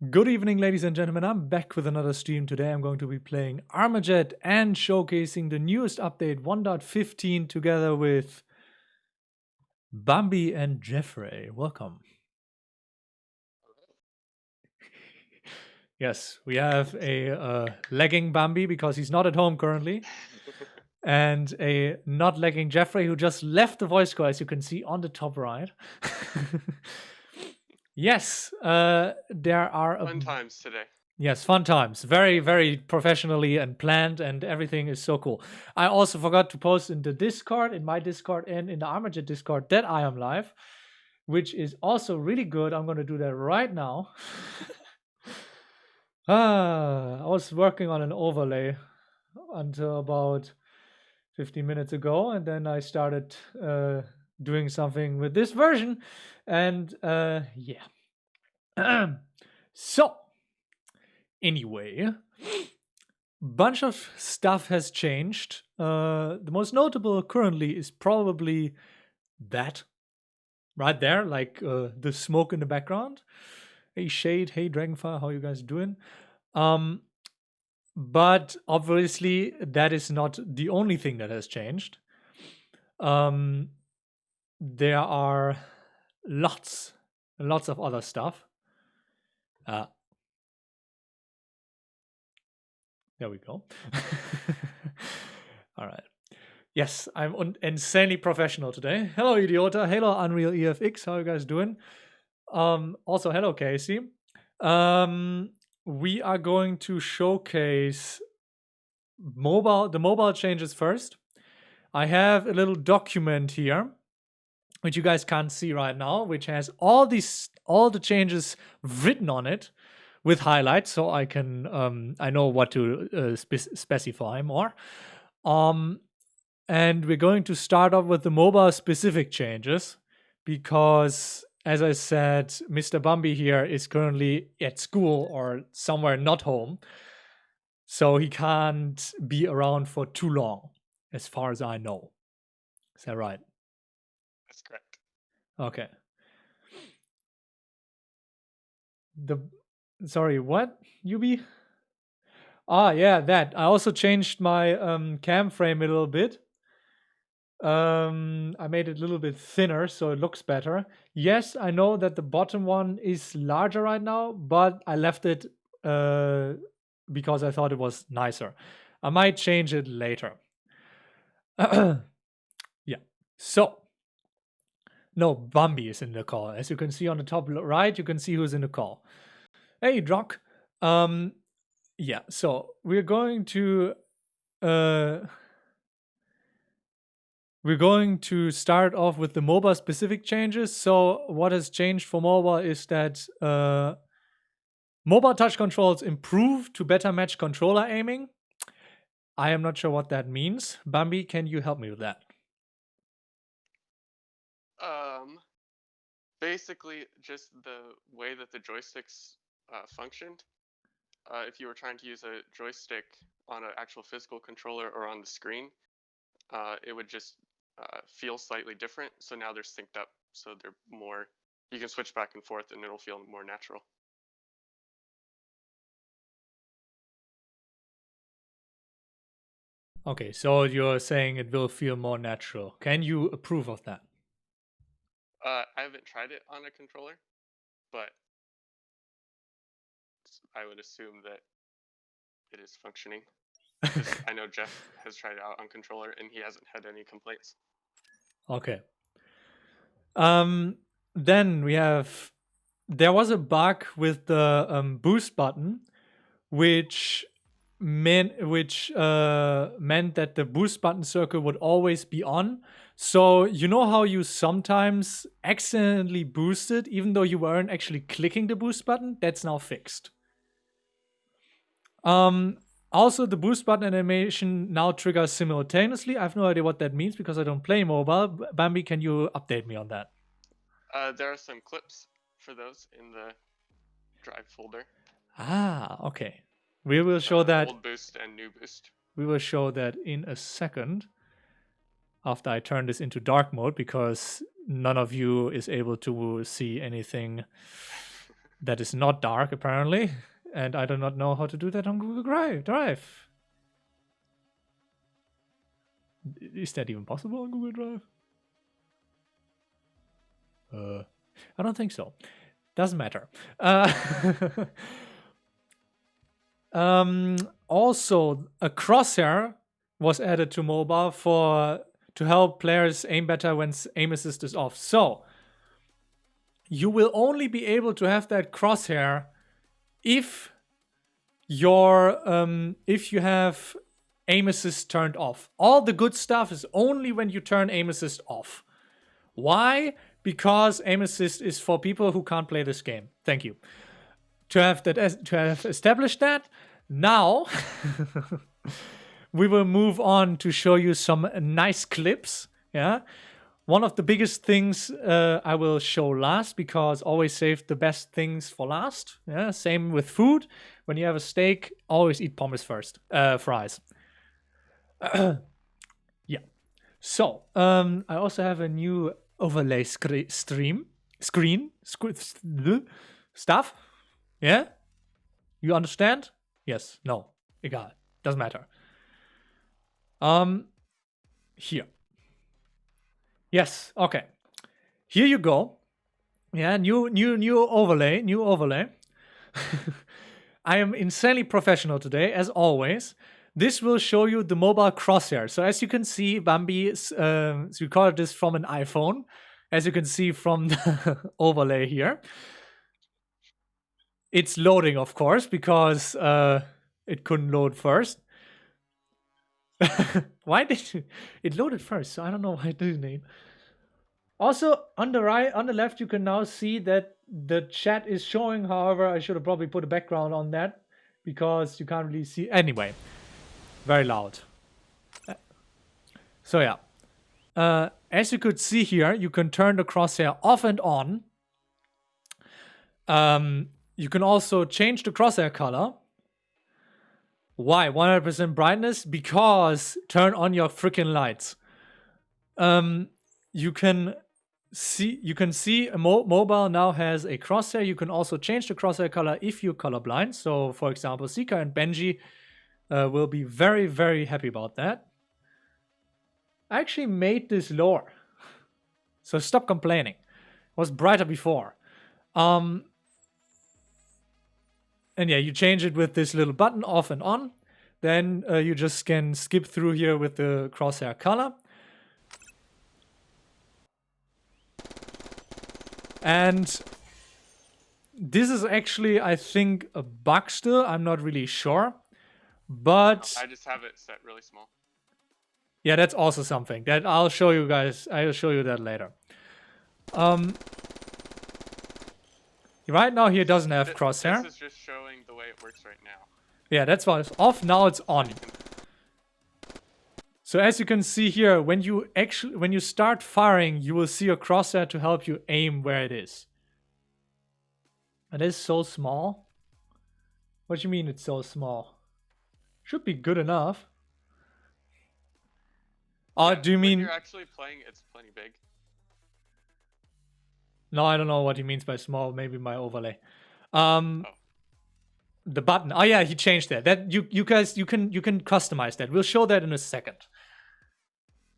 Good evening, ladies and gentlemen. I'm back with another stream. Today I'm going to be playing Armajet and showcasing the newest update 1.15 together with Bambi and Jeffrey. Welcome. Yes, we have a lagging Bambi because he's not at home currently, and a not lagging Jeffrey who just left the voice call, as you can see on the top right. Yes, there are Fun times today. Yes, fun times. Very, very professionally and planned, and everything is so cool. I also forgot to post in the Discord, in my Discord, and in the Armajet Discord that I am live, which is also really good. I'm going to do that right now. I was working on an overlay until about 15 minutes ago, and then I started doing something with this version, and yeah. So, anyway, bunch of stuff has changed. The most notable currently is probably that right there, like the smoke in the background. Hey Shade, hey Dragonfire, how you guys doing? But obviously that is not the only thing that has changed. There are lots of other stuff. There we go. All right. Yes, I'm insanely professional today. Hello, Idiota. Hello, Unreal EFX. How are you guys doing? Also, hello, Casey. We are going to showcase the mobile changes first. I have a little document here, which you guys can't see right now, which has all the changes written on it with highlights, so I can I know what to specify more. And we're going to start off with the mobile specific changes because, as I said, Mr. Bambi here is currently at school or somewhere not home. So he can't be around for too long, as far as I know. Is that right? That's correct. Okay. Sorry, what? Yubi? Ah, yeah, that. I also changed my cam frame a little bit. I made it a little bit thinner so it looks better. Yes, I know that the bottom one is larger right now, but I left it because I thought it was nicer. I might change it later. Yeah. So, no, Bambi is in the call. As you can see on the top right, you can see who's in the call. Hey, Drock. Yeah, so we're going to start off with the mobile specific changes. So what has changed for mobile is that mobile touch controls improve to better match controller aiming. I am not sure what that means. Bambi, can you help me with that? Basically, just the way that the joysticks functioned. If you were trying to use a joystick on an actual physical controller or on the screen, it would just feel slightly different. So now they're synced up, so they're more. You can switch back and forth, and it'll feel more natural. Okay, so you're saying it will feel more natural. Can you approve of that? I haven't tried it on a controller, but I would assume that it is functioning. I know Jeff has tried it out on controller, and he hasn't had any complaints. Okay. Then there was a bug with the boost button, which meant that the boost button circle would always be on. So you know how you sometimes accidentally boosted even though you weren't actually clicking the boost button? That's now fixed. Also, the boost button animation now triggers simultaneously. I have no idea what that means because I don't play mobile. Bambi, can you update me on that? There are some clips for those in the drive folder. Ah, okay. We will show that. Old boost and new boost. We will show that in a second after I turn this into dark mode because none of you is able to see anything That is not dark, apparently. And I do not know how to do that on Google Drive. Is that even possible on Google Drive? I don't think so. Doesn't matter. Also, a crosshair was added to mobile to help players aim better when aim assist is off. So you will only be able to have that crosshair if you have aim assist turned off. All the good stuff is only when you turn aim assist off. Why? Because aim assist is for people who can't play this game. Thank you. To have established that, now we will move on to show you some nice clips. Yeah. One of the biggest things I will show last, because always save the best things for last. Yeah. Same with food. When you have a steak, always eat pommes first. Fries. Yeah. So I also have a new overlay screen stuff. Yeah? You understand? Yes. No. Egal. Doesn't matter. Here. Yes. Okay. Here you go. Yeah. New overlay. New overlay. I am insanely professional today, as always. This will show you the mobile crosshair. So as you can see, Bambi recorded this from an iPhone. As you can see from the overlay here. It's loading, of course, because it couldn't load first. Why did it loaded first? So I don't know why it didn't. Also, on the right, on the left, you can now see that the chat is showing. However, I should have probably put a background on that because you can't really see. Anyway, very loud. So yeah, as you could see here, you can turn the crosshair off and on. You can also change the crosshair color. Why? 100% brightness? Because turn on your freaking lights. You can see a mobile now has a crosshair. You can also change the crosshair color if you're colorblind. So, for example, Sika and Benji will be very, very happy about that. I actually made this lower. So stop complaining. It was brighter before. And yeah, you change it with this little button off and on. Then you just can skip through here with the crosshair color. And this is actually, I think, a bug still. I'm not really sure. But I just have it set really small. Yeah, that's also something that I'll show you guys. I'll show you that later. Right now here doesn't have crosshair. This is just showing the way it works right now. Yeah, that's why it's off. Now it's on. So as you can see here, when you start firing, you will see a crosshair to help you aim where it is. It is so small. What do you mean it's so small? Should be good enough. Oh, do you mean when you're actually playing? It's plenty big. No, I don't know what he means by small. Maybe my overlay. The button. Oh yeah, he changed that. That you guys you can customize that. We'll show that in a second.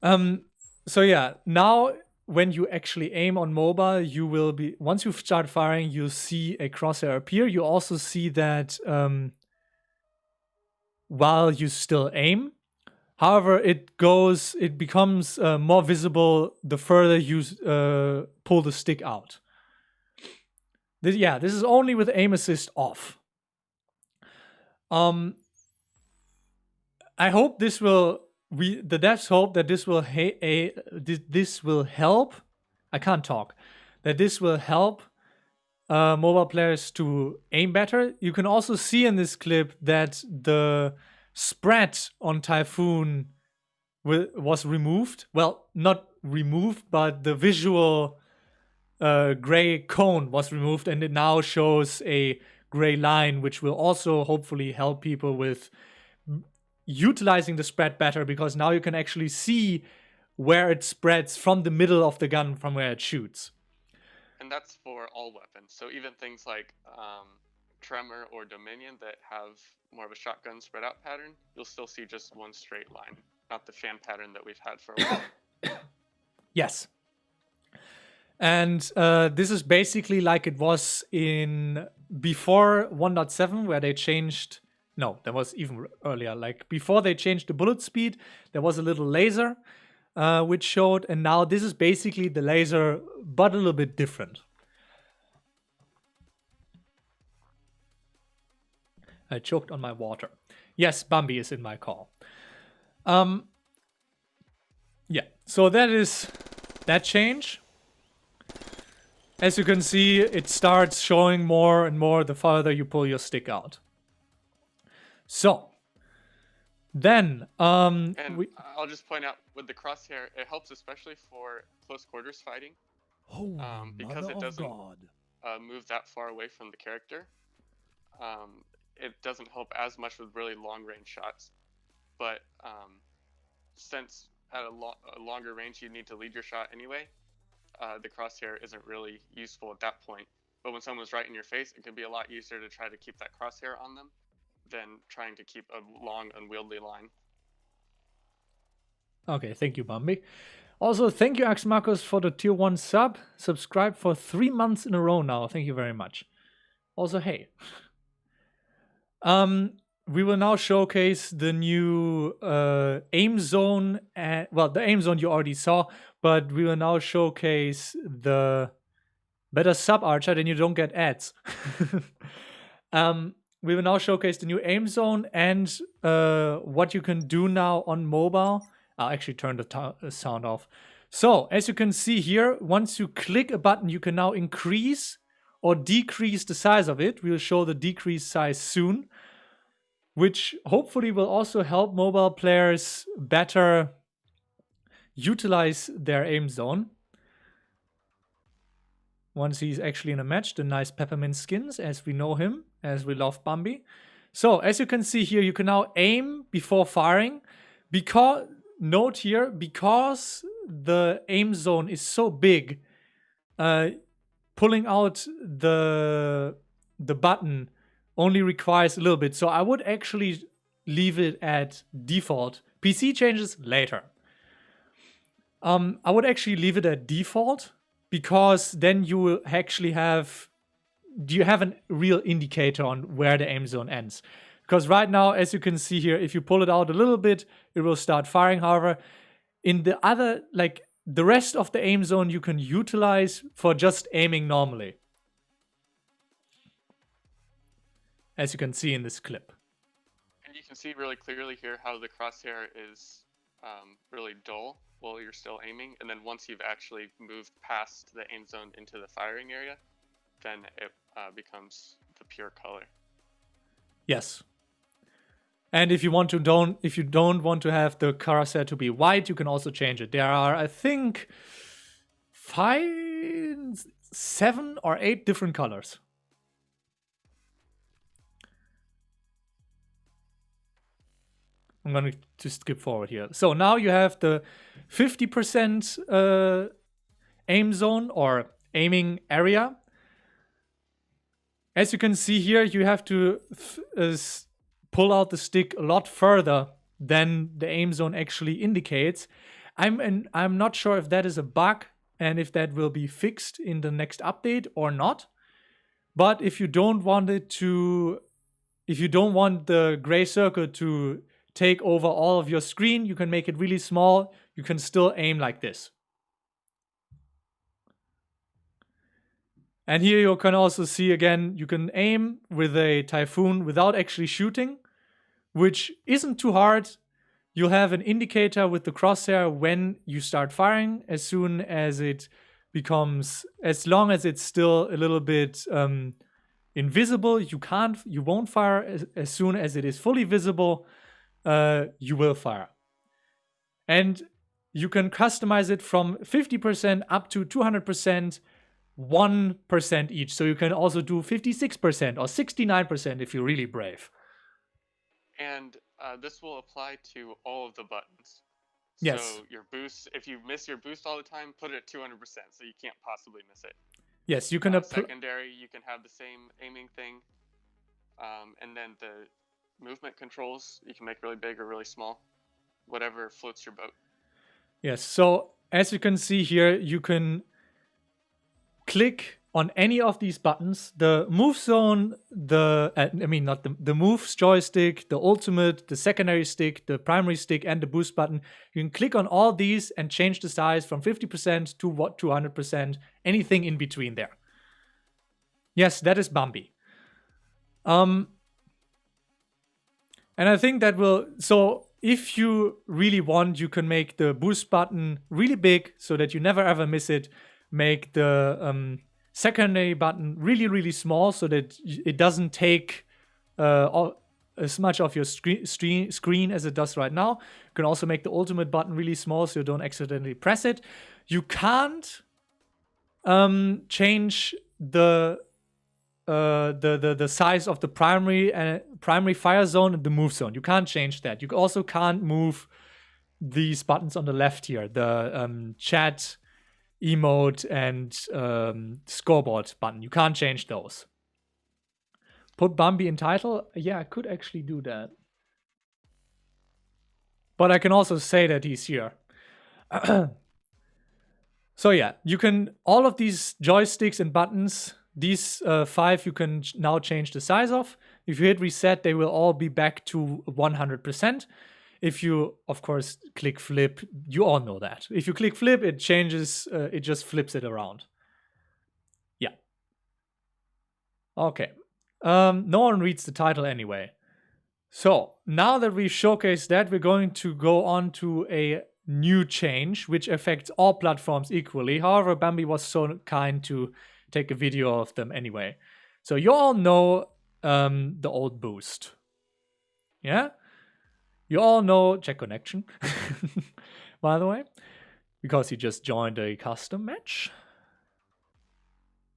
So yeah, now when you actually aim on mobile, you will be once you start firing, you'll see a crosshair appear. You also see that while you still aim. However, it becomes more visible the further you pull the stick out. This is only with aim assist off. I hope this will. The devs hope that this will help. I can't talk. That this will help mobile players to aim better. You can also see in this clip that the spread on Typhoon was removed. Well, not removed, but the visual gray cone was removed, and it now shows a gray line, which will also hopefully help people with utilizing the spread better, because now you can actually see where it spreads from the middle of the gun from where it shoots. And that's for all weapons. So even things like Tremor or Dominion that have more of a shotgun spread out pattern, you'll still see just one straight line, not the fan pattern that we've had for a while. Yes. And this is basically like it was in before 1.7, where they changed. No, that was even earlier. Like before they changed the bullet speed, there was a little laser which showed, and now this is basically the laser, but a little bit different. I choked on my water. Yes, Bambi is in my call. Yeah, so that is that change. As you can see, it starts showing more and more the farther you pull your stick out. So, then, and I'll just point out with the crosshair, it helps especially for close quarters fighting. Because it doesn't move that far away from the character. It doesn't help as much with really long range shots. But since at a longer range you need to lead your shot anyway, the crosshair isn't really useful at that point. But when someone's right in your face, it can be a lot easier to try to keep that crosshair on them than trying to keep a long, unwieldy line. Okay, thank you, Bambi. Also, thank you, Axmarcus, for the tier 1 sub. Subscribe for 3 months in a row now. Thank you very much. Also, hey. We will now showcase the new aim zone. Well, the aim zone you already saw, but we will now showcase the better sub archer, then you don't get ads. We will now showcase the new aim zone and what you can do now on mobile. I'll actually turn the sound off. So, as you can see here, once you click a button, you can now increase or decrease the size of it. We'll show the decreased size soon, which hopefully will also help mobile players better utilize their aim zone. Once he's actually in a match, the nice peppermint skins, as we know him, as we love Bambi. So, as you can see here, you can now aim before firing. Note here, because the aim zone is so big, pulling out the button only requires a little bit. So I would actually leave it at default. PC changes later. I would actually leave it at default, because then you will actually have a real indicator on where the aim zone ends. Because right now, as you can see here, if you pull it out a little bit, it will start firing. However, in the other, like the rest of the aim zone, you can utilize for just aiming normally. As you can see in this clip. And you can see really clearly here how the crosshair is really dull while you're still aiming. And then once you've actually moved past the aim zone into the firing area, then it becomes the pure color. Yes. And if you don't want to have the crosshair to be white, you can also change it. There are, I think, 7 or 8 different colors. I'm going to skip forward here. So now you have the 50% aim zone or aiming area. As you can see here, you have to pull out the stick a lot further than the aim zone actually indicates. I'm not sure if that is a bug and if that will be fixed in the next update or not. But if you don't want the gray circle to take over all of your screen, you can make it really small. You can still aim like this. And here you can also see again, you can aim with a Typhoon without actually shooting, which isn't too hard. You'll have an indicator with the crosshair when you start firing. As soon as it becomes, as long as it's still a little bit invisible, you won't fire. As soon as it is fully visible, you will fire. And you can customize it from 50% up to 200%, 1% each. So you can also do 56% or 69% if you're really brave. And this will apply to all of the buttons. Yes. So your boost, if you miss your boost all the time, put it at 200%, so you can't possibly miss it. Yes, you can secondary, you can have the same aiming thing. And then the movement controls, you can make really big or really small, whatever floats your boat. Yes, so as you can see here, you can click on any of these buttons, the move zone, not the move joystick, the ultimate, the secondary stick, the primary stick, and the boost button. You can click on all these and change the size from 50% to 100%, anything in between there. Yes, that is Bambi. And I think that will, so if you really want, you can make the boost button really big so that you never ever miss it. Make the secondary button really, really small so that it doesn't take as much of your screen as it does right now. You can also make the ultimate button really small so you don't accidentally press it. You can't change the size of the primary fire zone and the move zone. You can't change that. You also can't move these buttons on the left here, the chat, emote, and scoreboard button. You can't change those. Put Bambi in title? Yeah, I could actually do that. But I can also say that he's here. So yeah, you can, all of these joysticks and buttons, these 5 you can now change the size of. If you hit reset, they will all be back to 100%. If you, of course, click flip, you all know that. If you click flip, it changes, it just flips it around. Yeah. Okay. No one reads the title anyway. So now that we've showcased that, we're going to go on to a new change, which affects all platforms equally. However, Bambi was so kind to take a video of them anyway. So you all know the old boost. Yeah? You all know, check connection, by the way, because he just joined a custom match.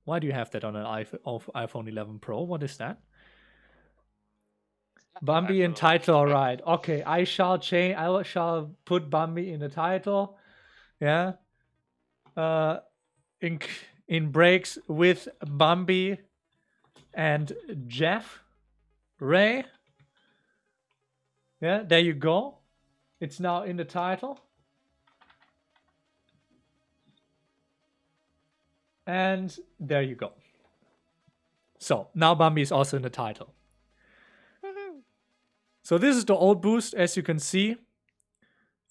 Why do you have that on an iPhone 11 Pro? What is that? Bambi in title, all right. Okay, I shall put Bambi in the title. Yeah. In breaks with Bambi and Jeff Ray. Yeah, there you go. It's now in the title. And there you go. So now Bambi is also in the title. So this is the old boost, as you can see.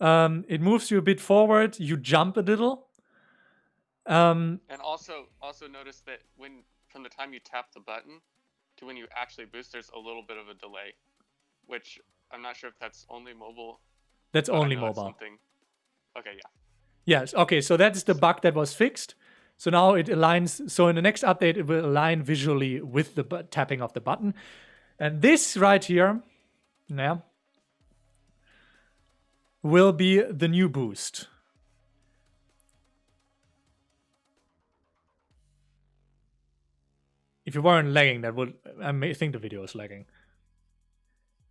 It moves you a bit forward. You jump a little. And also notice that from the time you tap the button to when you actually boost, there's a little bit of a delay, which I'm not sure if that's only mobile. That's only mobile. Something. Okay, yeah. Yes. Okay. So that's the bug that was fixed. So now it aligns. So in the next update, it will align visually with the tapping of the button. And this right here, yeah, will be the new boost. If you weren't lagging, that would, I may think the video is lagging.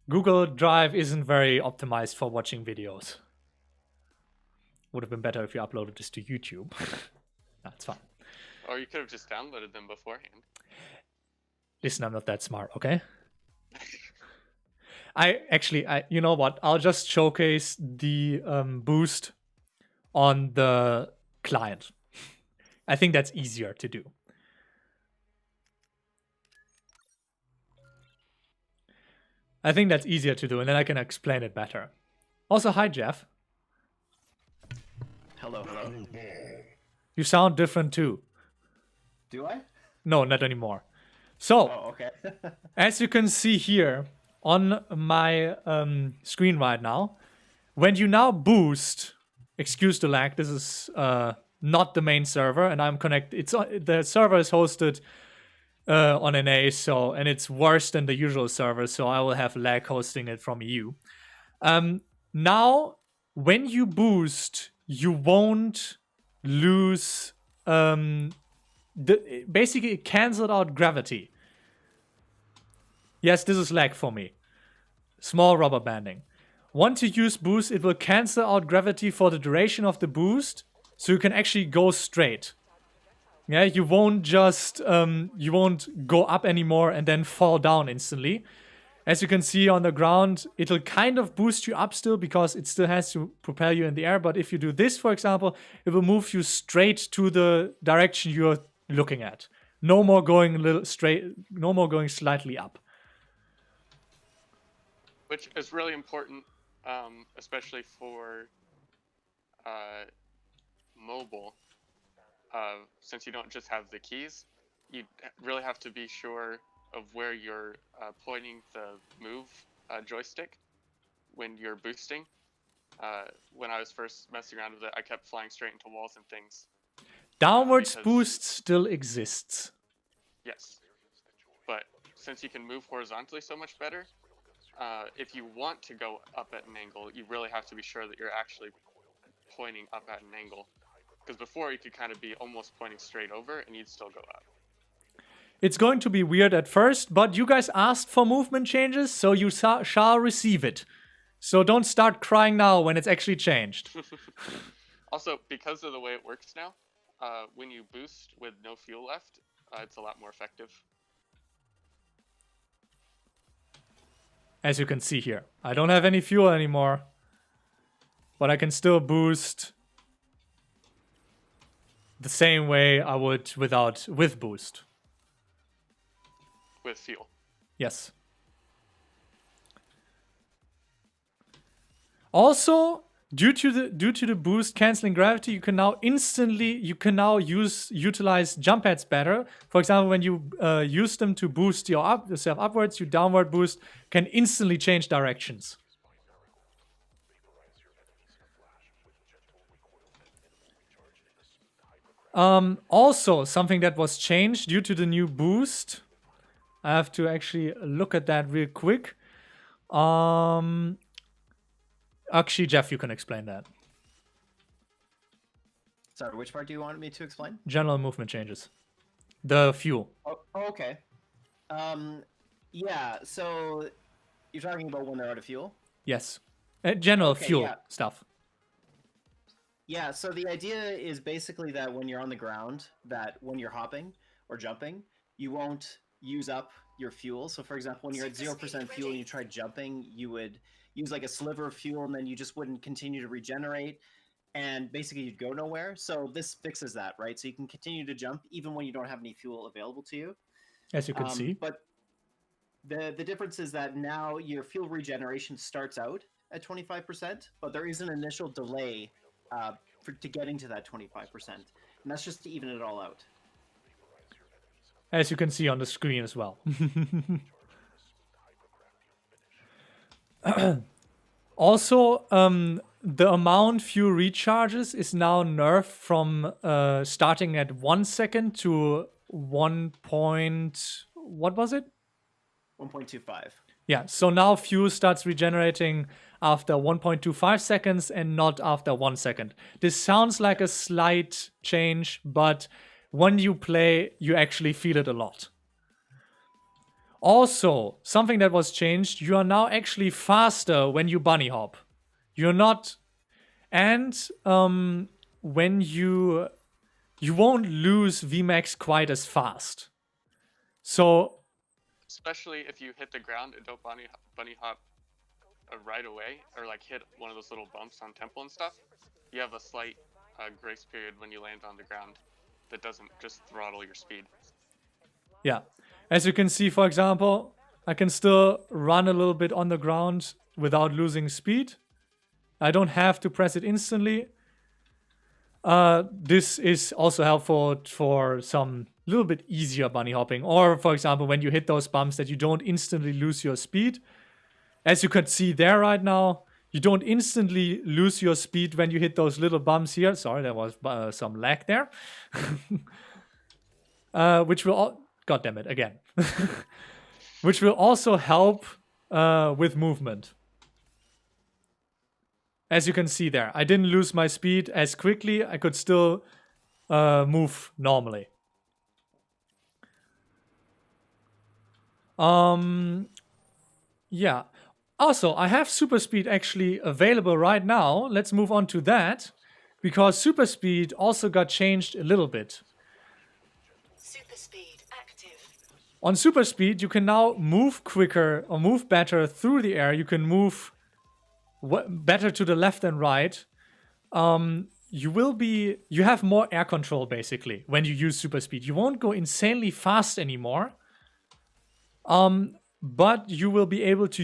Google Drive isn't very optimized for watching videos. Would have been better if you uploaded this to YouTube. That's fine. Or you could have just downloaded them beforehand. Listen, I'm not that smart, okay? You know what? I'll just showcase the boost on the client. I think that's easier to do. And then I can explain it better. Also, hi, Jeff. Hello. You sound different too. Do I? No, not anymore. So, okay. as you can see here on my screen right now, when you now boost, excuse the lag, this is not the main server, and I'm connected. The server is hosted on NA, and it's worse than the usual server, so I will have lag hosting it from EU. Now, when you boost, you won't lose. Basically, it canceled out gravity. Yes, this is lag for me. Small rubber banding. Once you use boost, it will cancel out gravity for the duration of the boost, so you can actually go straight. Yeah, you won't just you won't go up anymore and then fall down instantly. As you can see on the ground, it'll kind of boost you up still because it still has to propel you in the air. But if you do this, for example, it will move you straight to the direction you're looking at. No more going a little straight. No more going slightly up. Which is really important, especially for mobile. Since you don't just have the keys, you really have to be sure of where you're pointing the move joystick when you're boosting. When I was first messing around with it, I kept flying straight into walls and things. Downwards Because- boost still exists. Yes. But since you can move horizontally so much better, if you want to go up at an angle, you really have to be sure that you're actually pointing up at an angle. Because before you could kind of be almost pointing straight over and you'd still go up. It's going to be weird at first, but you guys asked for movement changes, so you shall receive it. So don't start crying now when it's actually changed. Also, because of the way it works now, when you boost with no fuel left, it's a lot more effective. As you can see here, I don't have any fuel anymore, but I can still boost the same way I would with boost. With fuel. Yes. Also, due to the boost canceling gravity, you can now utilize jump pads better. For example, when you use them to boost yourself upwards, your downward boost can instantly change directions. Also, something that was changed due to the new boost. I have to actually look at that real quick. Actually, Jeff, you can explain that. Sorry, which part do you want me to explain? General movement changes. The fuel. Oh, okay. Yeah, so you're talking about when they're out of fuel? Yes. General Okay, fuel yeah. stuff. Yeah, so the idea is basically that when you're on the ground, that when you're hopping or jumping, you won't use up your fuel. So for example, when you're at 0% fuel and you try jumping, you would use like a sliver of fuel and then you just wouldn't continue to regenerate and basically you'd go nowhere. So this fixes that, right? So you can continue to jump even when you don't have any fuel available to you. As you can see. But the difference is that now your fuel regeneration starts out at 25%, but there is an initial delay to getting to that 25%. And that's just to even it all out. As you can see on the screen as well. Also, the amount fuel recharges is now nerfed from starting at 1 second to 1 point... What was it? 1.25. Yeah, so now fuel starts regenerating after 1.25 seconds and not after 1 second. This sounds like a slight change, but when you play, you actually feel it a lot. Also, something that was changed, you are now actually faster when you bunny hop. You're not... And when you won't lose VMAX quite as fast. So... Especially if you hit the ground and don't bunny hop right away, or like hit one of those little bumps on temple and stuff, you have a slight grace period when you land on the ground that doesn't just throttle your speed. Yeah. As you can see, for example, I can still run a little bit on the ground without losing speed. I don't have to press it instantly. This is also helpful for some little bit easier bunny hopping. Or, for example, when you hit those bumps that you don't instantly lose your speed. As you can see there right now, you don't instantly lose your speed when you hit those little bumps here. Sorry, there was some lag there. Which will... God damn it, again. Which will also help with movement. As you can see there, I didn't lose my speed as quickly. I could still move normally. Yeah. Also, I have super speed actually available right now. Let's move on to that. Because super speed also got changed a little bit. Super speed active. On super speed, you can now move quicker or move better through the air. You can move better to the left and right. You have more air control basically when you use super speed. You won't go insanely fast anymore. But you will be able to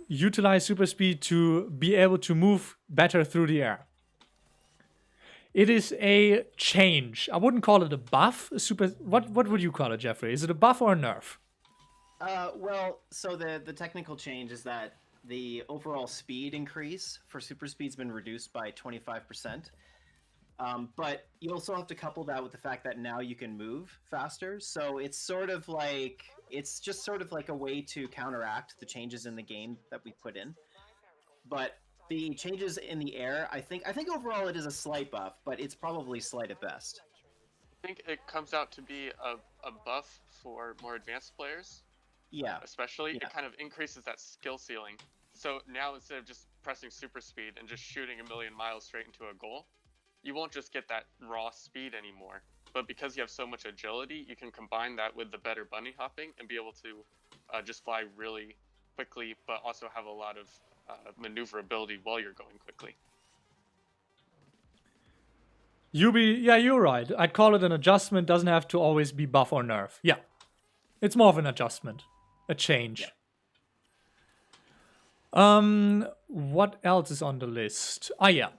utilize super speed to be able to move better through the air. It is a change. I wouldn't call it a buff. What would you call it, Jeffrey? Is it a buff or a nerf? Well, so the technical change is that the overall speed increase for super speed's been reduced by 25%. But you also have to couple that with the fact that now you can move faster. So it's just sort of like a way to counteract the changes in the game that we put in. But the changes in the air, I think overall it is a slight buff, but it's probably slight at best. I think it comes out to be a buff for more advanced players. Yeah. Especially, Yeah. It kind of increases that skill ceiling. So now instead of just pressing super speed and just shooting a million miles straight into a goal, you won't just get that raw speed anymore. But because you have so much agility, you can combine that with the better bunny hopping and be able to just fly really quickly, but also have a lot of maneuverability while you're going quickly. You're right. I'd call it an adjustment. Doesn't have to always be buff or nerf. Yeah. It's more of an adjustment. A change. Yeah. What else is on the list? Yeah.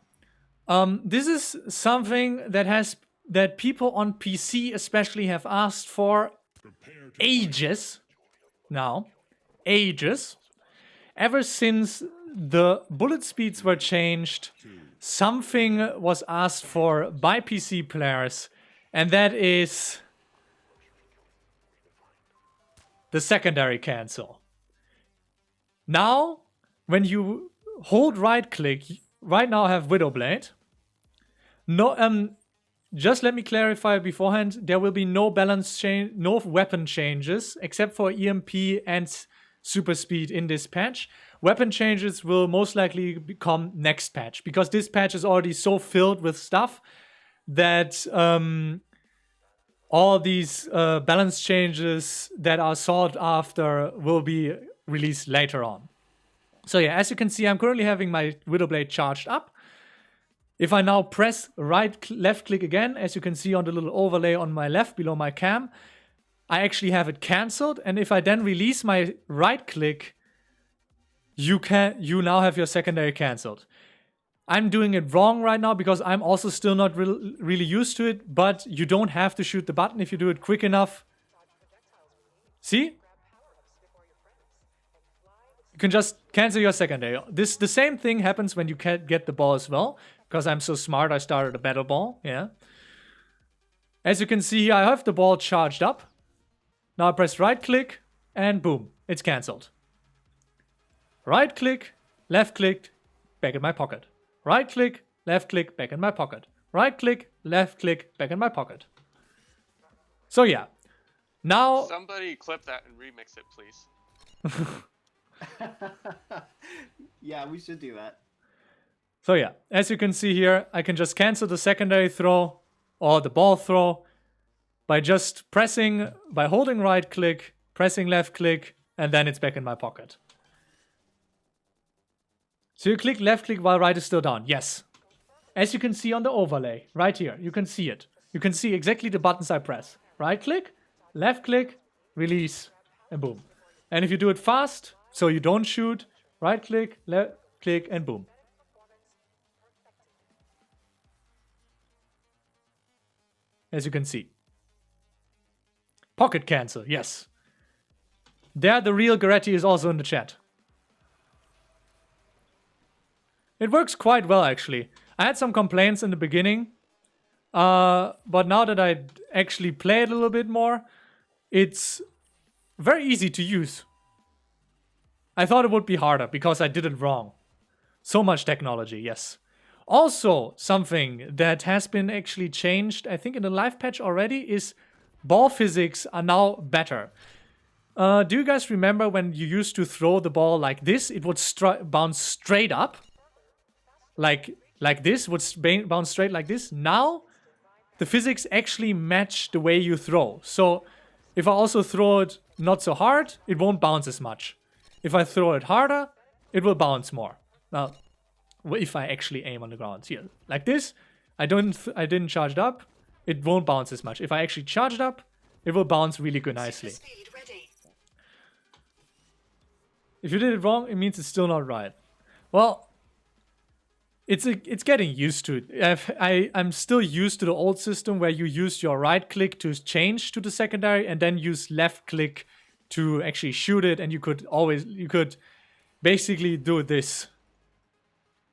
This is something that people on PC especially have asked for ages now. Ages. Ever since the bullet speeds were changed, something was asked for by PC players, and that is the secondary cancel. Now, when you hold right click, right now I have Widowblade. No, just let me clarify beforehand, there will be no balance change, no weapon changes, except for EMP and super speed in this patch. Weapon changes will most likely become next patch, because this patch is already so filled with stuff that all these balance changes that are sought after will be released later on. So yeah, as you can see, I'm currently having my Widowblade charged up. If I now press left click again, as you can see on the little overlay on my left below my cam, I actually have it cancelled. And if I then release my right click, you now have your secondary cancelled. I'm doing it wrong right now because I'm also still not really used to it, but you don't have to shoot the button if you do it quick enough. See? You can just cancel your secondary. The same thing happens when you can't get the ball as well, because I'm so smart I started a battle ball, yeah. As you can see here, I have the ball charged up. Now I press right click and boom, it's cancelled. Right click, left click, back in my pocket. Right click, left click, back in my pocket. Right click, left click, back in my pocket. So yeah, now... Somebody clip that and remix it, please. Yeah, we should do that. So yeah, as you can see here, I can just cancel the secondary throw or the ball throw by just by holding right click, pressing left click, and then it's back in my pocket. So you click left click while right is still down. Yes. As you can see on the overlay, right here, you can see it. You can see exactly the buttons I press. Right click, left click, release, and boom. And if you do it fast, so you don't shoot, right click, left click, and boom. As you can see. Pocket cancel, yes. There, the real Goretti is also in the chat. It works quite well, actually. I had some complaints in the beginning, but now that I actually play it a little bit more, it's very easy to use. I thought it would be harder because I did it wrong. So much technology, yes. Also, something that has been actually changed, I think in the live patch already, is ball physics are now better. Do you guys remember when you used to throw the ball like this? It would bounce straight up. Like this, would bounce straight like this. Now, the physics actually match the way you throw. So if I also throw it not so hard, it won't bounce as much. If I throw it harder, it will bounce more. Now, if I actually aim on the ground here, like this, I didn't charge it up, it won't bounce as much. If I actually charge it up, it will bounce really good nicely. If you did it wrong, it means it's still not right. Well, it's getting used to it. I'm still used to the old system where you used your right click to change to the secondary and then use left click to actually shoot it, and you could basically do this.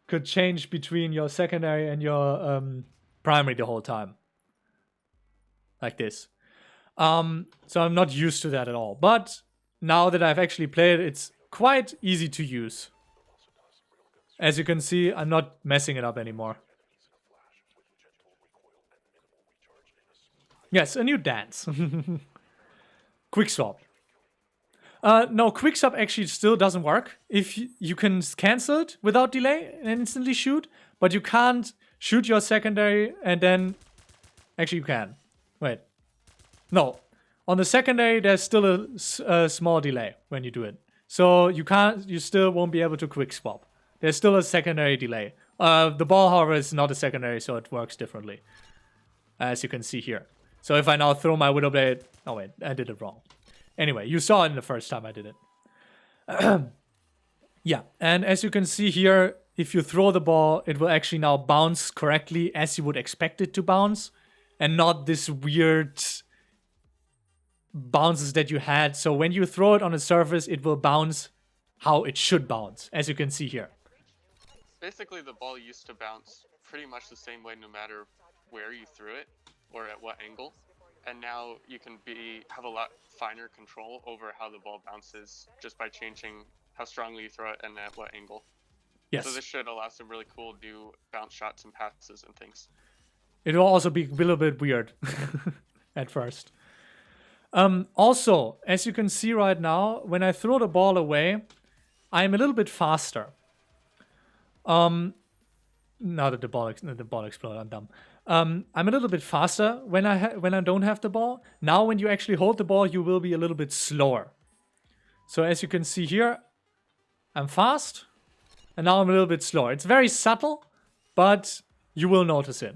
Could change between your secondary and your primary the whole time. Like this. So I'm not used to that at all. But now that I've actually played it, it's quite easy to use. As you can see, I'm not messing it up anymore. Yes, a new dance. Quick swap. No, quick swap actually still doesn't work. If you can cancel it without delay and instantly shoot, but you can't shoot your secondary and then... Actually, you can. Wait. No. On the secondary, there's still a small delay when you do it. So you still won't be able to quick swap. There's still a secondary delay. The ball, however, is not a secondary, so it works differently. As you can see here. So if I now throw my Widowblade... Oh wait, I did it wrong. Anyway, you saw it the first time I did it. Yeah, and as you can see here, if you throw the ball, it will actually now bounce correctly as you would expect it to bounce. And not this weird bounces that you had. So when you throw it on a surface, it will bounce how it should bounce, as you can see here. Basically, the ball used to bounce pretty much the same way no matter where you threw it or at what angle. And now you can have a lot finer control over how the ball bounces just by changing how strongly you throw it and at what angle. Yes. So this should allow some really cool new bounce shots and passes and things. It will also be a little bit weird at first. Also, as you can see right now, when I throw the ball away, I'm a little bit faster. Now that the ball exploded, I'm dumb. I'm a little bit faster when I don't have the ball. Now, when you actually hold the ball, you will be a little bit slower. So as you can see here, I'm fast, and now I'm a little bit slower. It's very subtle, but you will notice it.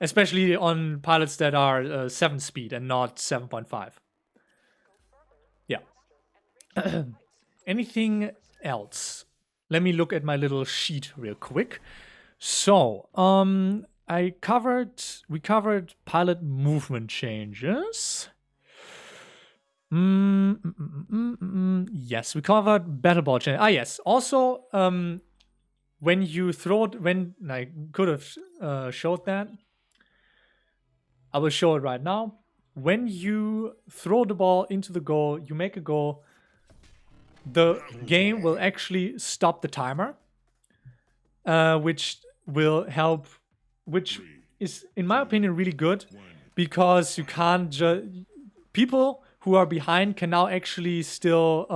Especially on pilots that are 7 speed and not 7.5. Yeah. Anything else? Let me look at my little sheet real quick. So, we covered pilot movement changes. Yes, we covered battle ball changes. Ah, yes. Also, when you throw it, I could have showed that. I will show it right now. When you throw the ball into the goal, you make a goal, the game will actually stop the timer, which will help, which is, in my opinion, really good, because you can't people who are behind can now actually still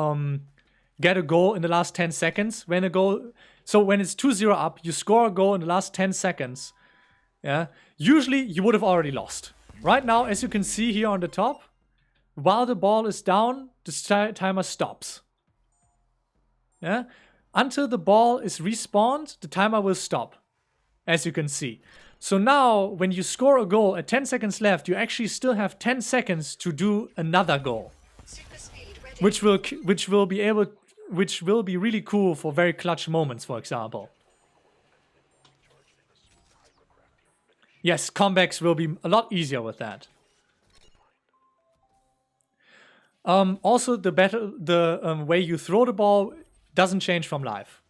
get a goal in the last 10 seconds. So when it's 2-0 up, you score a goal in the last 10 seconds. Yeah, usually you would have already lost. Right now, as you can see here on the top, while the ball is down, the timer stops. Yeah, until the ball is respawned, the timer will stop, as you can see. So now, when you score a goal at 10 seconds left, you actually still have 10 seconds to do another goal, which will be really cool for very clutch moments, for example. Yes, comebacks will be a lot easier with that. Also, the way you throw the ball doesn't change from live.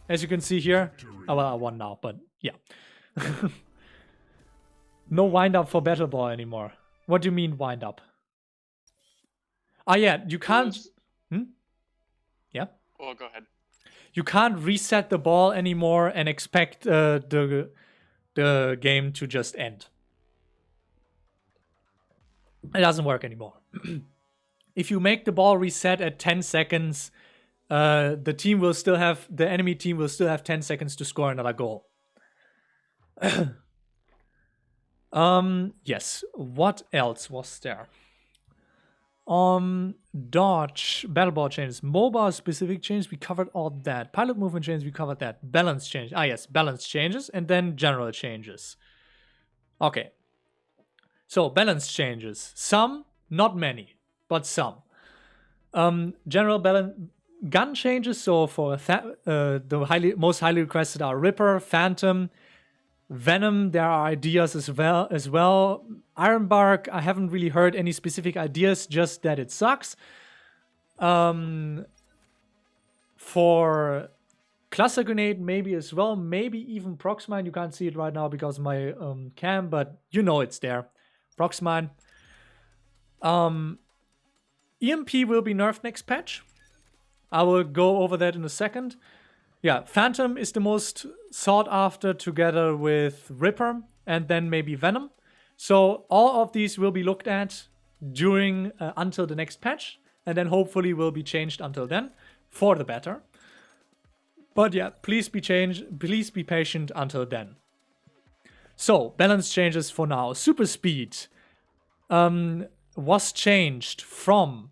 As you can see here, well, I won now, but yeah. No wind up for battle ball anymore. What do you mean wind up? Ah, yeah, you can't. Yeah. Well, go ahead. You can't reset the ball anymore and expect the game to just end. It doesn't work anymore. If you make the ball reset at 10 seconds, the enemy team will still have 10 seconds to score another goal. Yes. What else was there? Dodge, battleboard changes, mobile specific changes, we covered all that. Pilot movement changes, we covered that. Balance change. Ah, yes, balance changes, and then general changes. Okay. So, balance changes. Some, not many, but some. General balance gun changes. So, for the most highly requested are Ripper, Phantom, Venom, there are ideas as well. Ironbark, I haven't really heard any specific ideas, just that it sucks. For Cluster Grenade, maybe as well. Maybe even Proxmine. You can't see it right now because of my cam, but you know it's there. Proxmine. EMP will be nerfed next patch. I will go over that in a second. Yeah, Phantom is the most sought after together with Ripper and then maybe Venom. So all of these will be looked at during until the next patch, and then hopefully will be changed until then for the better. But yeah, please be patient until then. So balance changes for now. Super speed was changed from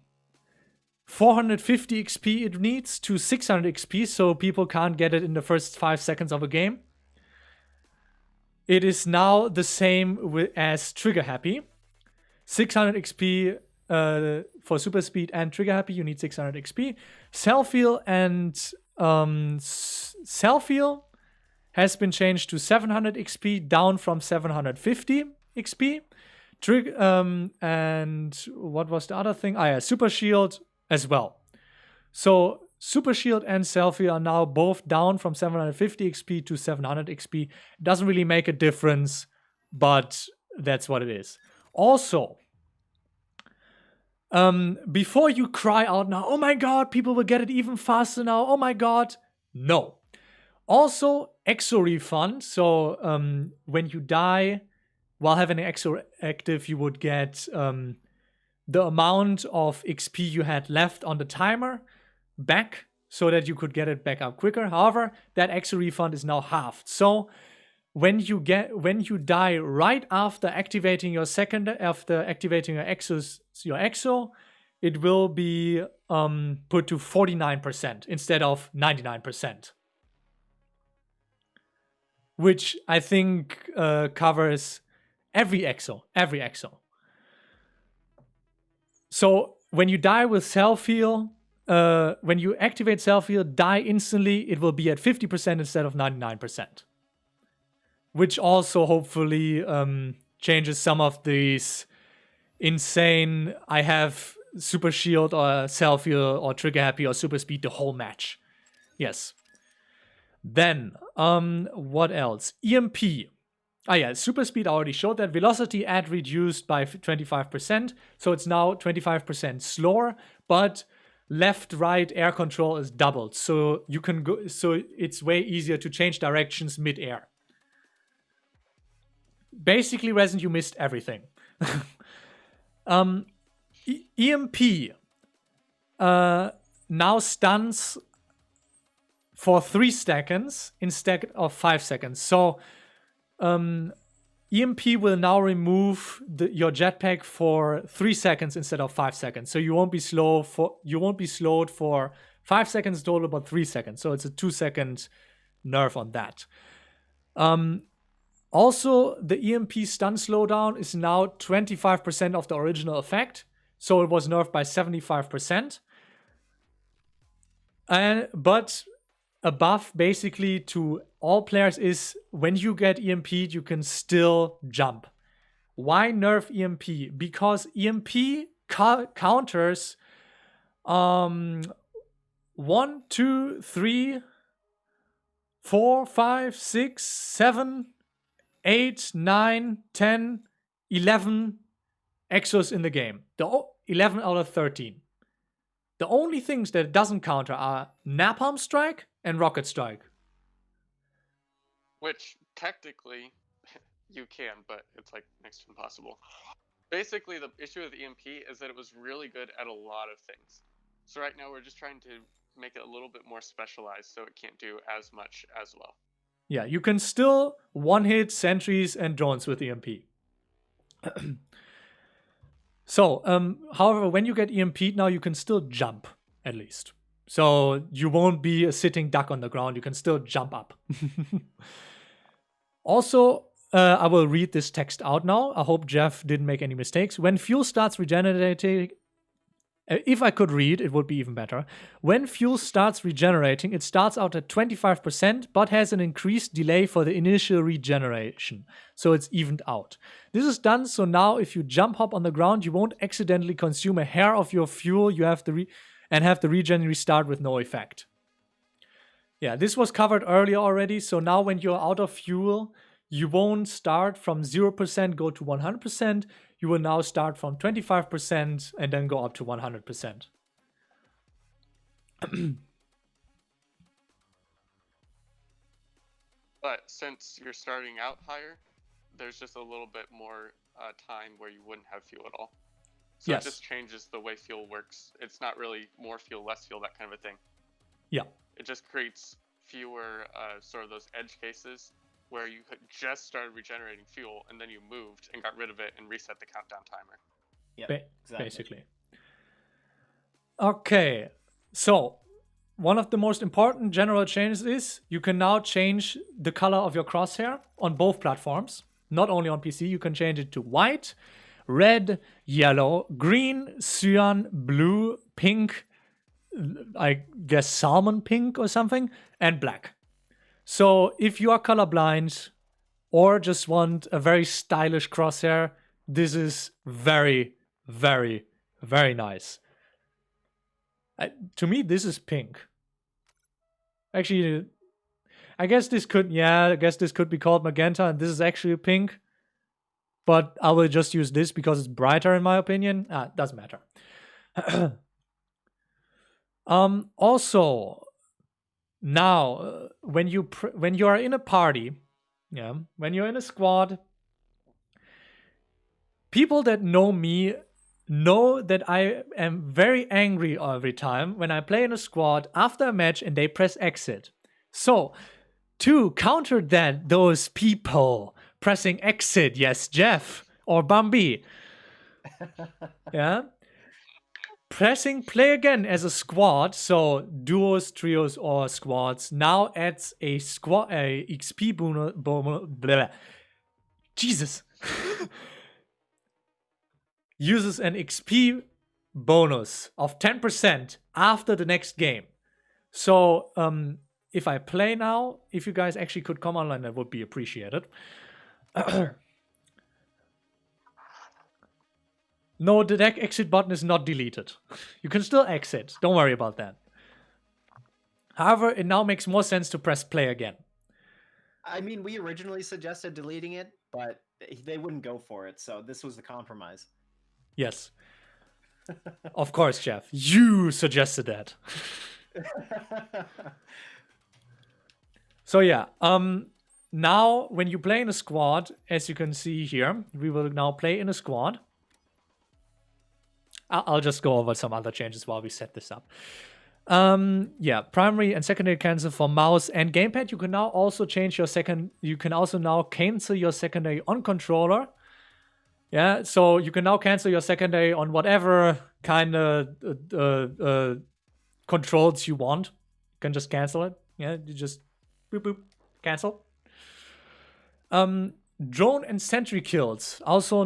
450 XP it needs to 600 XP, so people can't get it in the first 5 seconds of a game. It is now the same as Trigger Happy. 600 XP for Super Speed and Trigger Happy, you need 600 XP. Self-heal and Self-heal has been changed to 700 XP, down from 750 XP. And what was the other thing? Super Shield as well. So Super Shield and Selfie are now both down from 750 XP to 700 XP. Doesn't really make a difference, but that's what it is. Also, before you cry out now, oh my god, people will get it even faster now, oh my god, no. Also, Exo refund. So when you die while having an Exo active, you would get the amount of XP you had left on the timer back so that you could get it back up quicker. However, that Exo refund is now halved. So when you die right after activating your Exo, it will be put to 49% instead of 99%. Which I think covers every Exo. So when you die with self-heal, when you activate self-heal, die instantly, it will be at 50% instead of 99%. Which also hopefully changes some of these insane, I have Super Shield or self-heal or Trigger Happy or Super Speed the whole match. Yes. Then, what else? EMP. Super speed, I already showed that. Velocity add reduced by 25%, so it's now 25% slower, but left-right air control is doubled, so you can go. So it's way easier to change directions mid-air. Basically, Resident, you missed everything. EMP now stuns for 3 seconds instead of 5 seconds. So EMP will now remove your jetpack for 3 seconds instead of 5 seconds. So you won't be slowed for 5 seconds total, but 3 seconds. So it's a 2-second nerf on that. Also, the EMP stun slowdown is now 25% of the original effect. So it was nerfed by 75%. But a buff basically to all players is when you get EMP'd, you can still jump. Why nerf EMP? Because EMP counters 1, 2, 3, 4, 5, 6, 7, 8, 9, 10, 11 Exos in the game. 11 out of 13. The only things that it doesn't counter are Napalm Strike and Rocket Strike. Which, technically, you can, but it's like next to impossible. Basically, the issue with EMP is that it was really good at a lot of things. So right now we're just trying to make it a little bit more specialized so it can't do as much as well. Yeah, you can still one-hit sentries and drones with EMP. So, however, when you get EMP'd now, you can still jump, at least. So you won't be a sitting duck on the ground. You can still jump up. Also, I will read this text out now. I hope Jeff didn't make any mistakes. When fuel starts regenerating, if I could read, it would be even better. When fuel starts regenerating, it starts out at 25%, but has an increased delay for the initial regeneration. So it's evened out. This is done so now if you jump hop on the ground, you won't accidentally consume a hair of your fuel. You have to have the regen restart with no effect. Yeah, this was covered earlier already. So now when you're out of fuel, you won't start from 0%, go to 100%. You will now start from 25% and then go up to 100%. But since you're starting out higher, there's just a little bit more time where you wouldn't have fuel at all. So Yes. It just changes the way fuel works. It's not really more fuel, less fuel, that kind of a thing. Yeah. It just creates fewer sort of those edge cases where you had just started regenerating fuel and then you moved and got rid of it and reset the countdown timer. Yeah, exactly. Basically. Okay, so one of the most important general changes is you can now change the color of your crosshair on both platforms. Not only on PC, you can change it to white, red, yellow, green, cyan, blue, pink, I guess salmon pink or something, and black. So if you are colorblind or just want a very stylish crosshair, this is very, very, very nice. To me, this is pink. Actually, I guess this could be called magenta, and this is actually pink. But I will just use this because it's brighter in my opinion. Doesn't matter. Also, now when you are in a party, when you're in a squad, people that know me know that I am very angry every time when I play in a squad after a match and they press exit. So, to counter those people pressing exit, yes, Jeff or Bambi, pressing play again as a squad, so duos, trios, or squads, now adds a XP bonus. Jesus. Uses an XP bonus of 10% after the next game. So if I play now, if you guys actually could come online, that would be appreciated. No, the deck exit button is not deleted. You can still exit. Don't worry about that. However, it now makes more sense to press play again. I mean, we originally suggested deleting it, but they wouldn't go for it, so this was the compromise. Yes. Of course, Jeff. You suggested that. So yeah, now when you play in a squad, as you can see here, we will now play in a squad. I'll just go over some other changes while we set this up. Primary and secondary cancel for mouse and gamepad. You can now also change your you can also now cancel your secondary on controller. Yeah, so you can now cancel your secondary on whatever kind of controls you want. You can just cancel it. Yeah, you just boop boop cancel. Drone and sentry kills also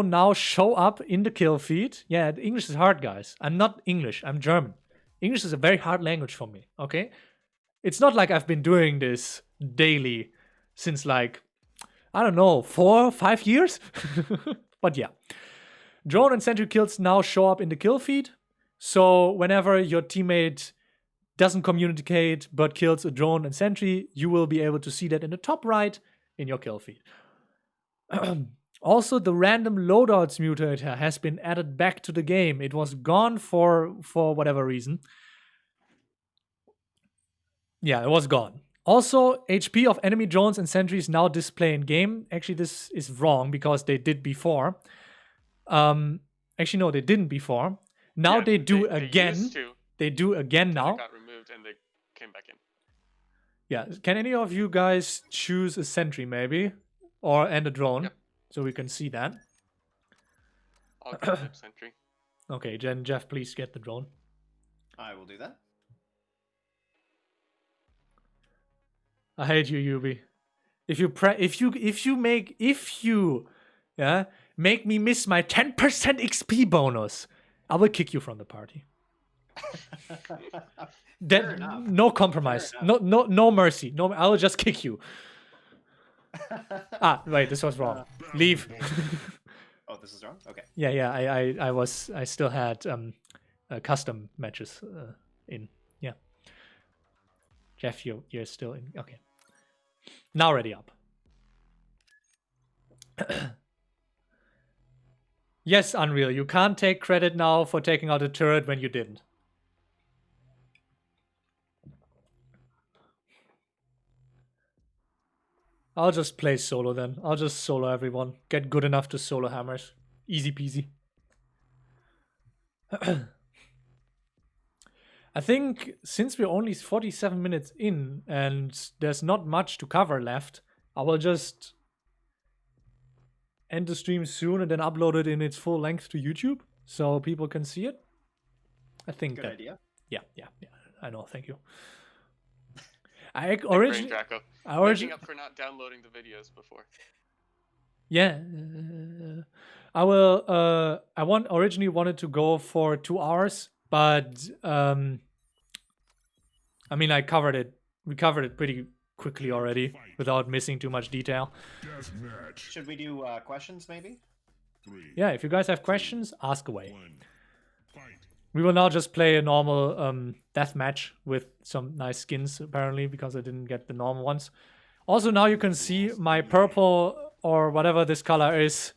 now show up in the kill feed. Yeah, English is hard, guys. I'm not English, I'm German. English is a very hard language for me, okay? It's not like I've been doing this daily since like, I don't know, 4 or 5 years? But yeah. Drone and sentry kills now show up in the kill feed. So whenever your teammate doesn't communicate but kills a drone and sentry, you will be able to see that in the top right in your kill feed. Also, the random loadouts mutator has been added back to the game. It was gone for whatever reason. Yeah, it was gone. Also, HP of enemy drones and sentries now display in game. Actually, this is wrong because they did before. Actually, no, they didn't before. Now they do again. They do again now. They got removed and they came back in. Yeah, can any of you guys choose a sentry maybe, and a drone? Yep. so we can see that. I'll get lip sentry. Okay, Jeff, please get the drone. I will do that. I hate you, Yubi. If you make me miss my 10% XP bonus, I will kick you from the party. Fair enough. No compromise. Fair No mercy. No, I will just kick you. Wait, this was wrong. Leave. Oh, this is wrong? Okay. Yeah. I still had custom matches in. Yeah. Jeff, you're still in. Okay. Now ready up. Yes, Unreal. You can't take credit now for taking out a turret when you didn't. I'll just play solo then. I'll just solo everyone. Get good enough to solo hammers. Easy peasy. I think since we're only 47 minutes in and there's not much to cover left, I will just end the stream soon and then upload it in its full length to YouTube so people can see it. I think Good idea. Yeah. I know. Thank you. Draco. Making up for not downloading the videos before. Yeah, I will. Originally wanted to go for 2 hours, but I mean, we covered it pretty quickly already without missing too much detail. Should we do questions, maybe? Yeah, if you guys have questions, ask away. We will now just play a normal death match with some nice skins, apparently, because I didn't get the normal ones. Also, now you can see my purple, or whatever this color is,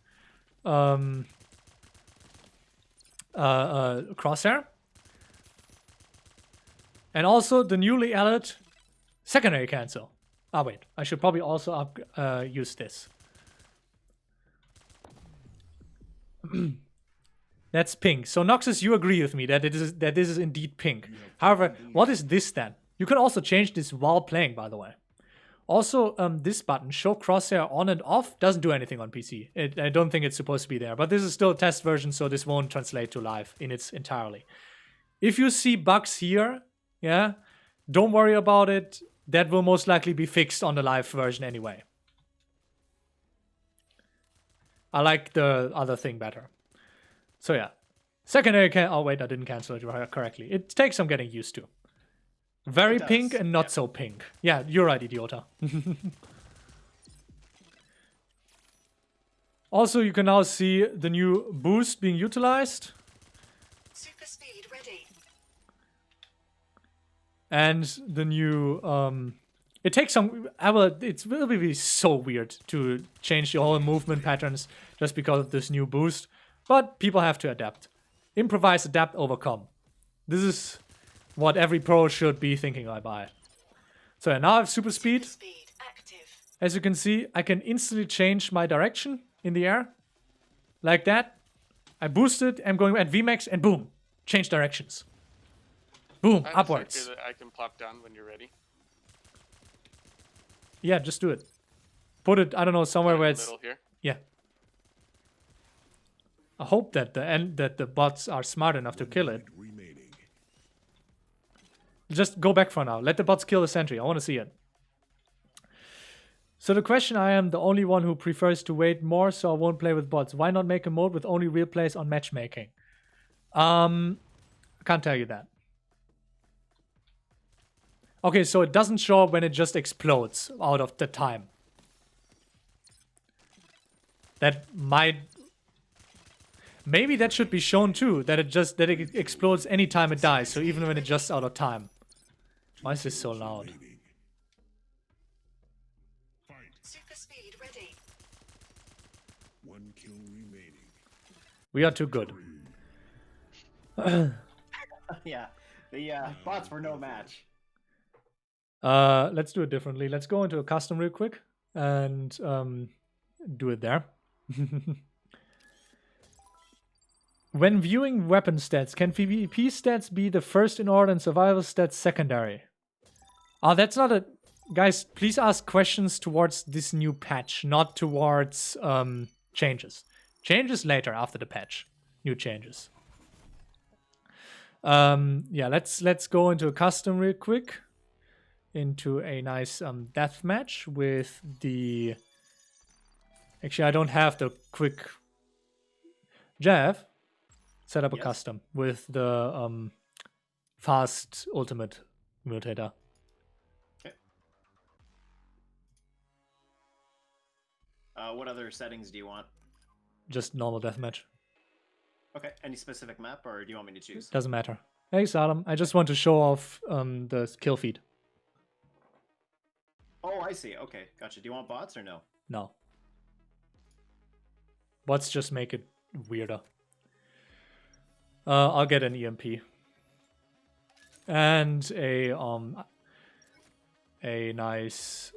crosshair. And also the newly added secondary cancel. Wait, I should probably also use this. That's pink. So Noxus, you agree with me that this is indeed pink. However, what is this then? You can also change this while playing, by the way. Also, this button, show crosshair on and off, doesn't do anything on PC. I don't think it's supposed to be there, but this is still a test version, so this won't translate to live in its entirely. If you see bugs here, yeah, don't worry about it. That will most likely be fixed on the live version anyway. I like the other thing better. So yeah, secondary oh wait, I didn't cancel it correctly. It takes some getting used to. Very pink and not so pink. Yeah, you're right, idiota. Also, you can now see the new boost being utilized. Super speed ready. And the new it takes some it will be so weird to change the whole movement patterns just because of this new boost. But people have to adapt. Improvise, adapt, overcome. This is what every pro should be thinking about. So now I have super speed. As you can see, I can instantly change my direction in the air. Like that. I boost it, I'm going at VMAX, and boom. Change directions. Boom, upwards. That I can plop down when you're ready. Yeah, just do it. Put it, I don't know, somewhere where it's... Middle here. Yeah. I hope that the bots are smart enough to kill it. Just go back for now. Let the bots kill the sentry. I want to see it. So the question, I am the only one who prefers to wait more, so I won't play with bots. Why not make a mode with only real plays on matchmaking? I can't tell you that. Okay, so it doesn't show up when it just explodes out of the time. That might... Maybe that should be shown too, that it explodes anytime it dies, so even when it's just out of time. Why is this so loud? Super speed ready. One kill remaining. We are too good. Yeah, the bots were no match. Let's do it differently. Let's go into a custom real quick and do it there. When viewing weapon stats, can PvP stats be the first in order and survival stats secondary? Oh, that's not a... Guys, please ask questions towards this new patch, not towards changes. Changes later after the patch. New changes. Yeah, let's go into a custom real quick. Into a nice death match with the. Actually, I don't have the quick. Jeff, set up a Yes? custom with the fast ultimate mutator. Okay. What other settings do you want? Just normal deathmatch. Okay. Any specific map, or do you want me to choose? Doesn't matter. Hey, Saddam. I just want to show off the kill feed. Oh, I see. Okay, gotcha. Do you want bots or no? No. Let's just make it weirder. I'll get an EMP. And a nice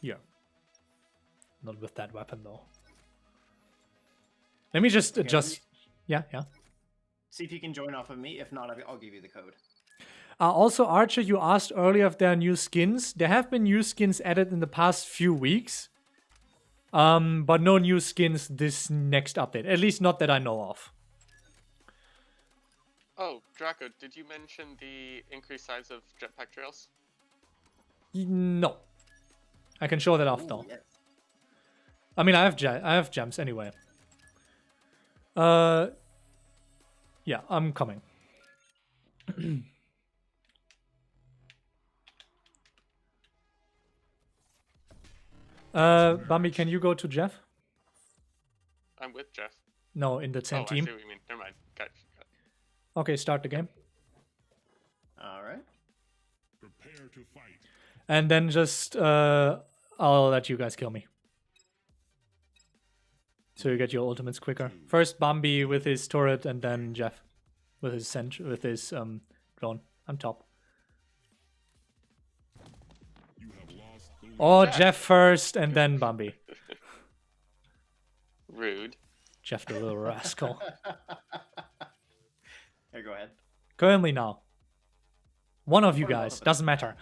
yeah. Not with that weapon though. Let me just Okay, adjust. Yeah. See if you can join off of me. If not, I'll give you the code. Also, Archer, you asked earlier if there are new skins. There have been new skins added in the past few weeks. But no new skins this next update. At least not that I know of. Oh, Draco, did you mention the increased size of jetpack trails? No. I can show that off though. Yes. I mean, I have gems anyway. Yeah, I'm coming. Bambi, can you go to Jeff? I'm with Jeff. No, in the same I team. see what you mean. Never mind. Got it. Okay, start the game. All right. Prepare to fight. And then just I'll let you guys kill me. So you get your ultimates quicker. First Bambi with his turret, and then Jeff with his drone. I'm top. You have lost the lead. Or Jeff first, and then Bambi. Rude. Jeff the little rascal. Here, go ahead. Currently now. One of you Or both guys. of us. Doesn't matter.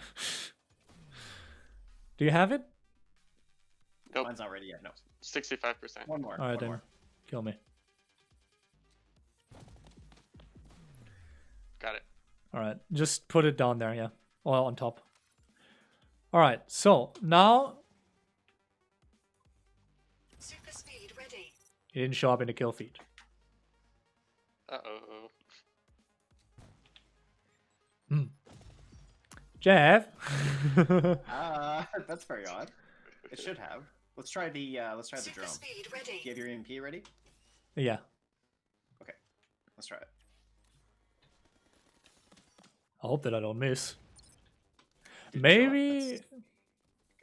Do you have it? Nope. Mine's not ready yet. No. 65%. One more. Alright one then. more. Kill me. Got it. Alright. Just put it down there, yeah. Or on top. Alright, so now Super speed ready. he didn't show up in the kill feed. Uh-oh. Jeff. That's very odd. It should have. Let's try the Super drone. speed ready. Do you have your EMP ready? Yeah. Let's try it. I hope that I don't miss. Did Maybe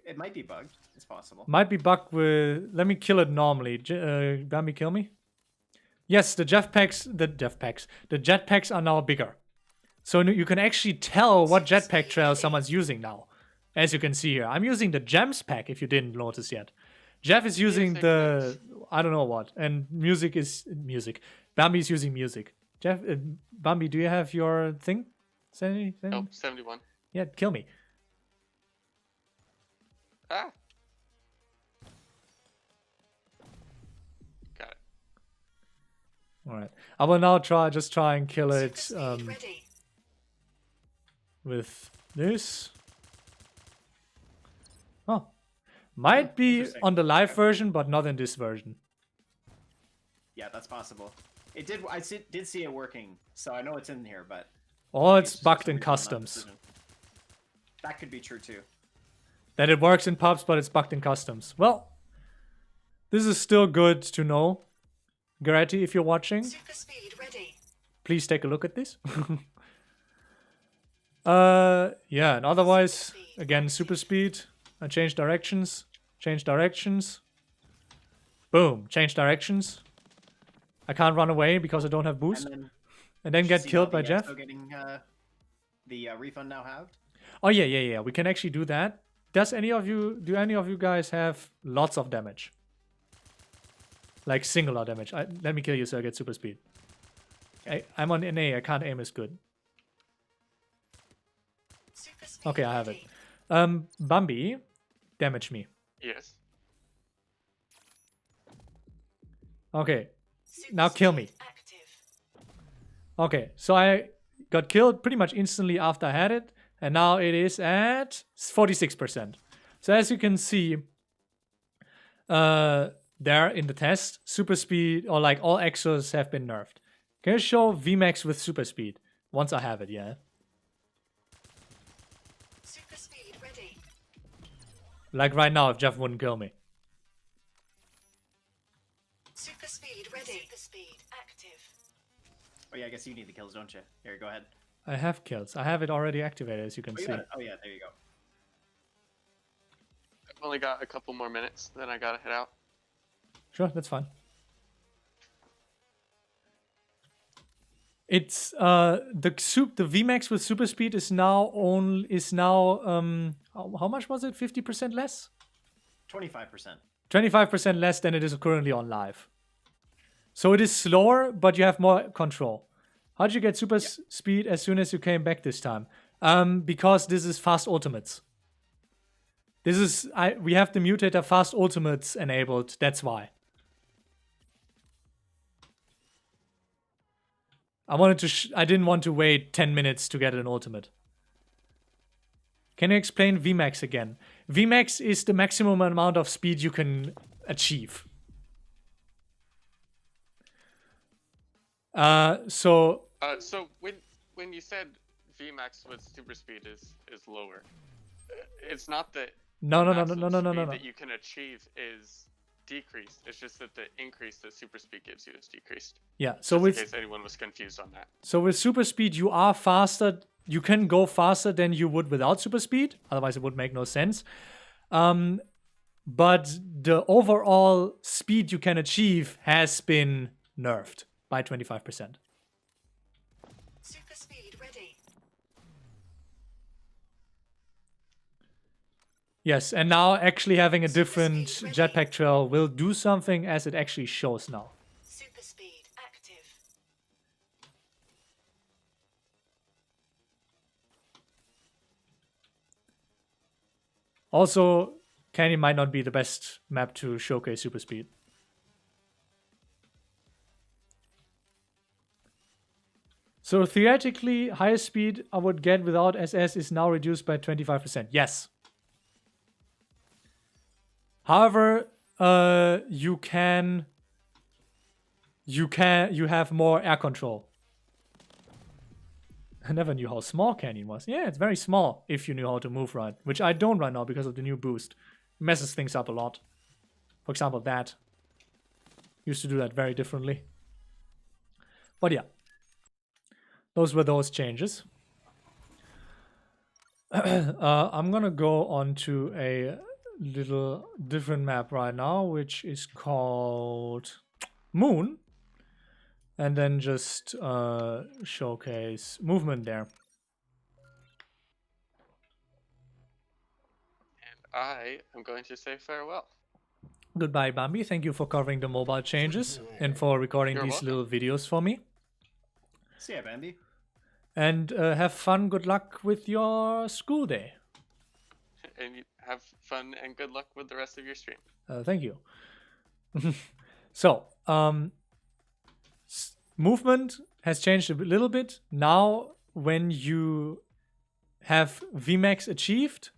It might be bugged. It's possible. might be bugged with. Let me kill it normally. Bambi, kill me. Yes, the jetpacks are now bigger, so you can actually tell what jetpack trail someone's using now. As you can see here, I'm using the gems pack. If you didn't notice yet, Jeff is using the I don't know what, and music is music. Bambi's using music. Jeff, Bambi, do you have your thing? Nope, 71. Yeah, kill me. Ah! Got it. All right, I will now try and kill Super it speed ready. with this. Oh, might be interesting. on the live Okay. version, but not in this version. Yeah, that's possible. It did. Did see it working, so I know it's in here, but Or it's for bugged some in reason I'm not customs. decision. That could be true too. That it works in pubs, but it's bugged in customs. Well, this is still good to know. Garati, if you're watching, Super speed ready. please take a look at this. Yeah, and otherwise, again, super speed. I change directions. Change directions. Boom, change directions. I can't run away because I don't have boost. And then get see killed how by the Jeff. Exo getting the refund now halved. Oh yeah. We can actually do that. Do any of you guys have lots of damage? Like singular damage. Let me kill you so I get super speed. I'm on NA, I can't aim as good. Super speed Okay, I have ready. it. Bambi, damage me. Yes. Okay, Super now kill me. speed active. Okay, so I got killed pretty much instantly after I had it, and now it is at 46%. So as you can see, there in the test, super speed or like all exos have been nerfed. Can you show VMAX with super speed? Once I have it, yeah. Super speed ready. Like right now, if Jeff wouldn't kill me. Super speed ready. Super speed active. Oh yeah, I guess you need the kills, don't you? Here, go ahead. I have kills. I have it already activated, as you can Oh, you see. got it. Oh yeah, there you go. I've only got a couple more minutes, then I gotta head out. Sure, that's fine. It's the VMAX with super speed is now how much was it? 50% less? 25%. 25% less than it is currently on live. So it is slower, but you have more control. How'd you get super speed as soon as you came back this time? Because this is fast ultimates. We have the mutator fast ultimates enabled. That's why. I didn't want to wait 10 minutes to get an ultimate. Can you explain VMAX again? VMAX is the maximum amount of speed you can achieve. So when you said VMAX with super speed is lower, it's not that no, speed that you can achieve is decreased. It's just that the increase that super speed gives you is decreased. Yeah. So just in case anyone was confused on that. So with super speed, you are faster. You can go faster than you would without super speed. Otherwise, it would make no sense. But the overall speed you can achieve has been nerfed by 25%. Super speed ready. Yes, and now actually having a different jetpack trail will do something, as it actually shows now. Super speed active. Also, Canyon might not be the best map to showcase super speed. So theoretically, highest speed I would get without SS is now reduced by 25%. Yes. However, you have more air control. I never knew how small Canyon was. Yeah, it's very small if you knew how to move right, which I don't right now because of the new boost. It messes things up a lot. For example, that used to do that very differently. But yeah, those were those changes. I'm gonna go on to a little different map right now, which is called Moon, and then just showcase movement there. And I am going to say farewell. Goodbye, Bambi. Thank you for covering the mobile changes and for recording You're these welcome. little videos for me. See ya, Bambi. And have fun. Good luck with your school day. And you have fun and good luck with the rest of your stream. Thank you. So, movement has changed a little bit. Now, when you have VMAX achieved,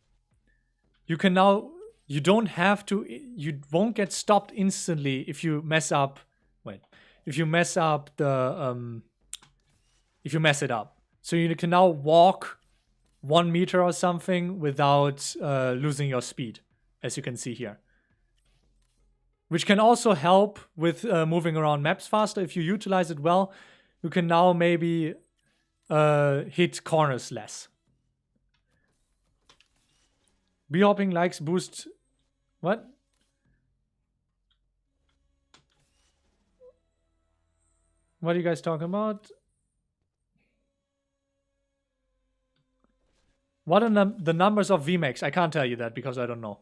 you don't have to, you won't get stopped instantly if you mess up, if you mess it up. So you can now walk 1 meter or something without losing your speed, as you can see here. Which can also help with moving around maps faster. If you utilize it well, you can now maybe hit corners less. B-hopping likes boost. What? What are you guys talking about? What are the numbers of VMAX? I can't tell you that because I don't know.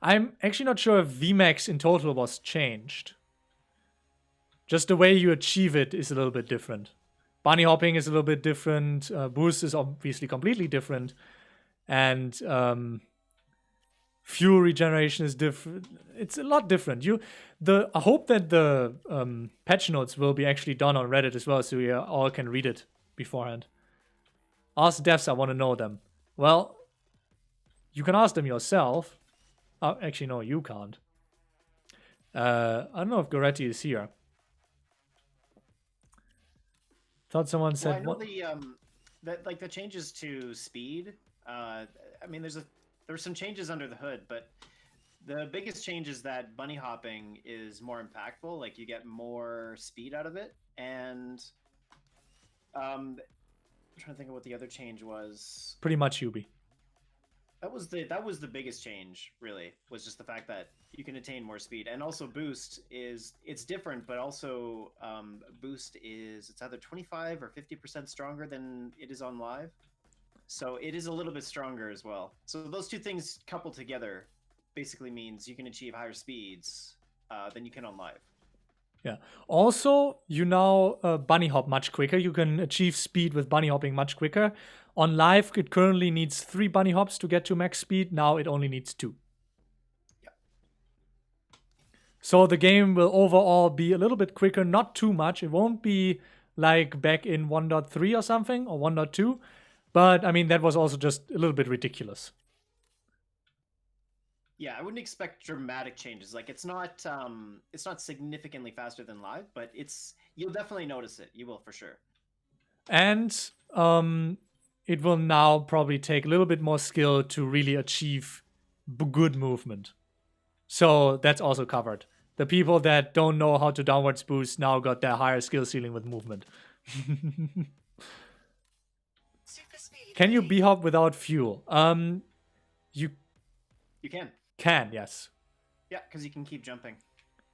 I'm actually not sure if VMAX in total was changed. Just the way you achieve it is a little bit different. Bunny hopping is a little bit different. Boost is obviously completely different. And fuel regeneration is different. It's a lot different. I hope that the patch notes will be actually done on Reddit as well, so we all can read it beforehand. Ask devs, I want to know them. Well, you can ask them yourself. Actually, no, you can't. I don't know if Goretti is here. Thought someone Well, said I know what? the changes to speed. I mean, there were some changes under the hood, but the biggest change is that bunny hopping is more impactful. Like you get more speed out of it, and I'm trying to think of what the other change was. Pretty much Ubi. That was the biggest change, really, was just the fact that you can attain more speed. And also boost it's different, but also boost it's either 25 or 50% stronger than it is on live. So it is a little bit stronger as well. So those two things coupled together basically means you can achieve higher speeds than you can on live. Yeah. Also, you now bunny hop much quicker. You can achieve speed with bunny hopping much quicker. On live, it currently needs 3 bunny hops to get to max speed. Now it only needs 2. Yeah. So the game will overall be a little bit quicker, not too much. It won't be like back in 1.3 or something, or 1.2. But, I mean, that was also just a little bit ridiculous. Yeah, I wouldn't expect dramatic changes. Like it's not significantly faster than live, but you'll definitely notice it. You will for sure. And it will now probably take a little bit more skill to really achieve good movement. So that's also covered. The people that don't know how to downwards boost now got their higher skill ceiling with movement. Super speed. Can you ready. b-hop without fuel? You You can. can, yes. Yeah, because you can keep jumping.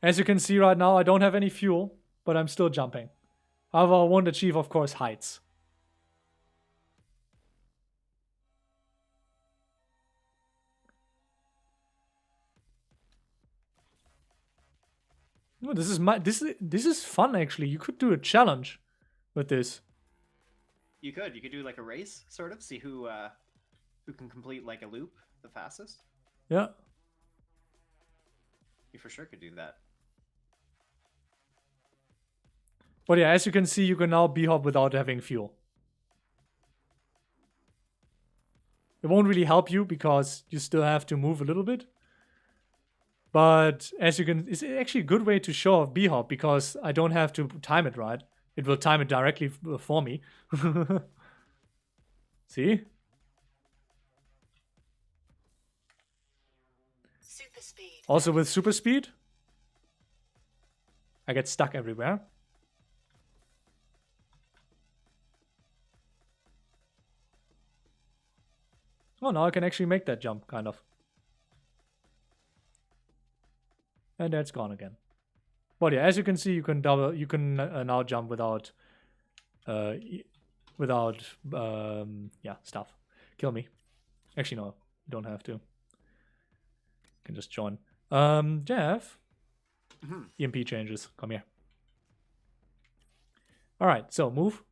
As you can see right now, I don't have any fuel, but I'm still jumping. However, I won't achieve, of course, heights. Oh, this is fun actually. You could do a challenge with this. You could do like a race, sort of, see who can complete like a loop the fastest. Yeah. You for sure could do that. But yeah, as you can see, you can now b-hop without having fuel. It won't really help you because you still have to move a little bit. But as you can, it's actually a good way to show off b-hop because I don't have to time it right. It will time it directly for me. See? Super speed. Also with super speed, I get stuck everywhere. Oh, now I can actually make that jump, kind of. And that's gone again. But yeah, as you can see, you can now jump without, stuff. Kill me. Actually, no, you don't have to. You can just join. Jeff. EMP changes. Come here. All right, so move.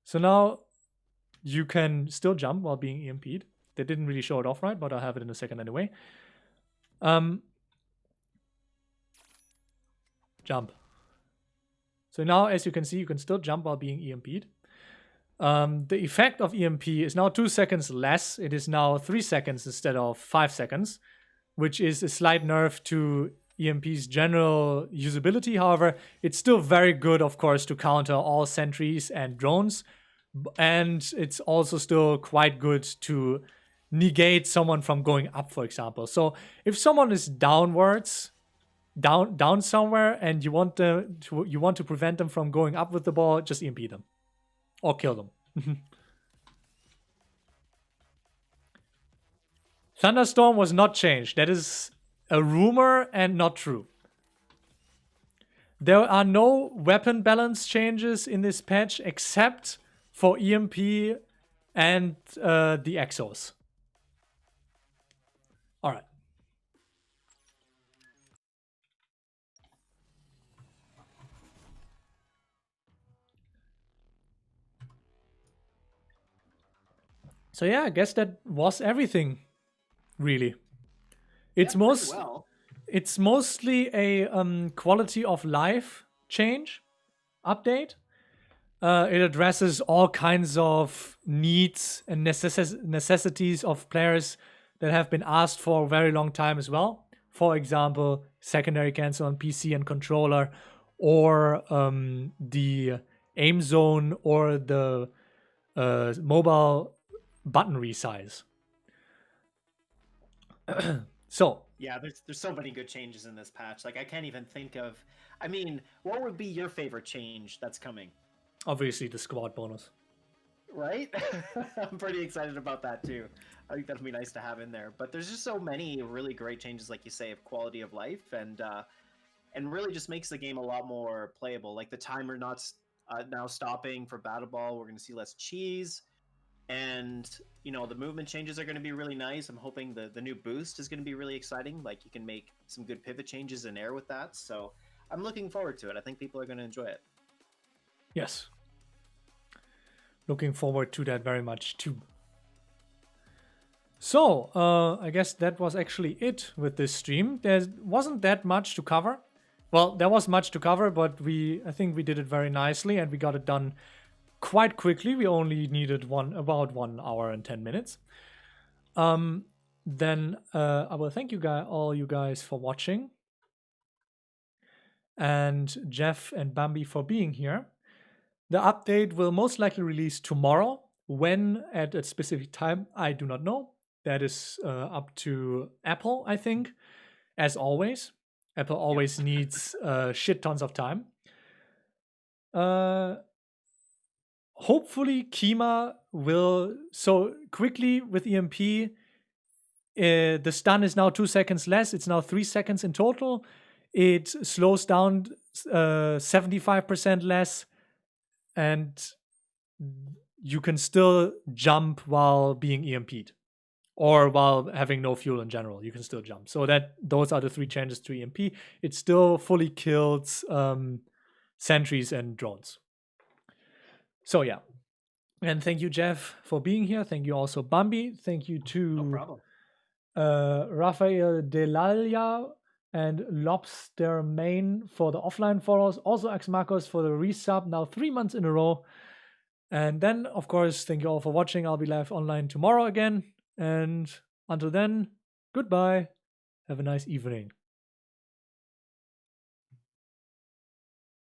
So now you can still jump while being EMP'd. They didn't really show it off right, but I'll have it in a second anyway. Jump. So now, as you can see, you can still jump while being EMP'd. The effect of EMP is now 2 seconds less. It is now 3 seconds instead of 5 seconds, which is a slight nerf to EMP's general usability. However, it's still very good, of course, to counter all sentries and drones. And it's also still quite good to negate someone from going up, for example. So if someone is downwards, down somewhere, and you want to prevent them from going up with the ball, just EMP them or kill them. Thunderstorm was not changed. That is a rumor and not true. There are no weapon balance changes in this patch except for EMP and the Exos. All right. So yeah, I guess that was everything. Really, it's Yeah, pretty well. it's mostly a quality of life change update. It addresses all kinds of needs and necessities of players that have been asked for a very long time as well. For example, secondary cancel on PC and controller, or the aim zone, or the mobile button resize. So, Yeah, there's so many good changes in this patch. Like I can't even think of. I mean, what would be your favorite change that's coming? obviously, the squad bonus. Right? I'm pretty excited about that too. I think that'd be nice to have in there. But there's just so many really great changes, like you say, of quality of life, and really just makes the game a lot more playable. Like the timer not now stopping for battle ball. We're going to see less cheese, and the movement changes are going to be really nice. I'm hoping the new boost is going to be really exciting. Like you can make some good pivot changes in air with that. So I'm looking forward to it. I think people are going to enjoy it. Yes. Looking forward to that very much too. So, I guess that was actually it with this stream. There wasn't that much to cover. Well, there was much to cover, but I think we did it very nicely and we got it done quite quickly. We only needed about 1 hour and 10 minutes. Then I will thank all you guys for watching, and Jeff and Bambi for being here. The update will most likely release tomorrow. When at a specific time, I do not know. That is up to Apple, I think. As always, Apple always needs shit tons of time. Hopefully, Kima will. So quickly with EMP, the stun is now 2 seconds less. It's now 3 seconds in total. It slows down 75% less, and you can still jump while being EMP'd, or while having no fuel in general. You can still jump. So those are the 3 changes to EMP. It still fully kills sentries and drones. So yeah. And thank you, Jeff, for being here. Thank you also, Bambi. Thank you to No problem. Rafael Delalia and Lobster Main for the offline follows. Also, X Marcos for the resub, now 3 months in a row. And then, of course, thank you all for watching. I'll be live online tomorrow again. And until then, goodbye. Have a nice evening.